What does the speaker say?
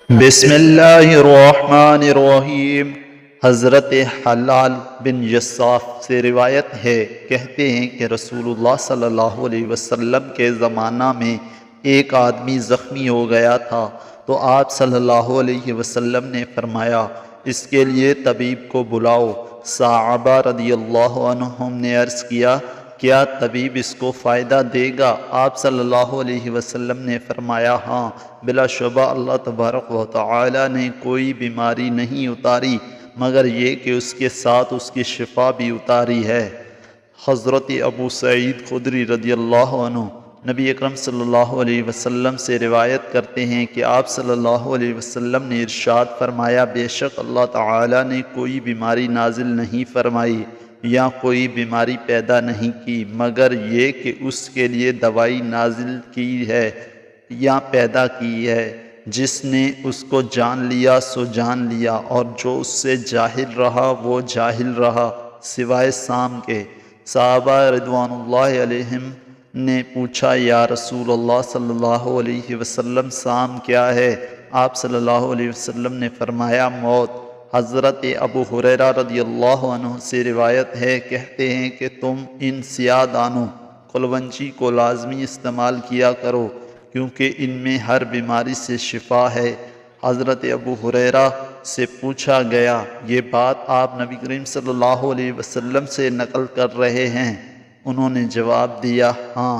بسم اللہ الرحمن الرحیم۔ حضرت حلال بن یصاف سے روایت ہے، کہتے ہیں کہ رسول اللہ صلی اللہ علیہ وسلم کے زمانہ میں ایک آدمی زخمی ہو گیا تھا، تو آپ صلی اللہ علیہ وسلم نے فرمایا اس کے لیے طبیب کو بلاؤ۔ صحابہ رضی اللہ عنہم نے عرض کیا کیا طبیب اس کو فائدہ دے گا؟ آپ صلی اللہ علیہ وسلم نے فرمایا ہاں، بلا شبہ اللہ تبارک و تعالی نے کوئی بیماری نہیں اتاری مگر یہ کہ اس کے ساتھ اس کی شفا بھی اتاری ہے۔ حضرت ابو سعید خدری رضی اللہ عنہ نبی اکرم صلی اللہ علیہ وسلم سے روایت کرتے ہیں کہ آپ صلی اللہ علیہ وسلم نے ارشاد فرمایا، بے شک اللہ تعالی نے کوئی بیماری نازل نہیں فرمائی یا کوئی بیماری پیدا نہیں کی مگر یہ کہ اس کے لیے دوائی نازل کی ہے یا پیدا کی ہے۔ جس نے اس کو جان لیا سو جان لیا، اور جو اس سے جاہل رہا وہ جاہل رہا سوائے سام کے۔ صحابہ رضوان اللہ علیہم نے پوچھا، یا رسول اللہ صلی اللہ علیہ وسلم سام کیا ہے؟ آپ صلی اللہ علیہ وسلم نے فرمایا موت۔ حضرت ابو ہریرہ رضی اللہ عنہ سے روایت ہے، کہتے ہیں کہ تم ان سیاہ دانوں قلونچی کو لازمی استعمال کیا کرو کیونکہ ان میں ہر بیماری سے شفا ہے۔ حضرت ابو ہریرہ سے پوچھا گیا، یہ بات آپ نبی کریم صلی اللہ علیہ وسلم سے نقل کر رہے ہیں؟ انہوں نے جواب دیا، ہاں۔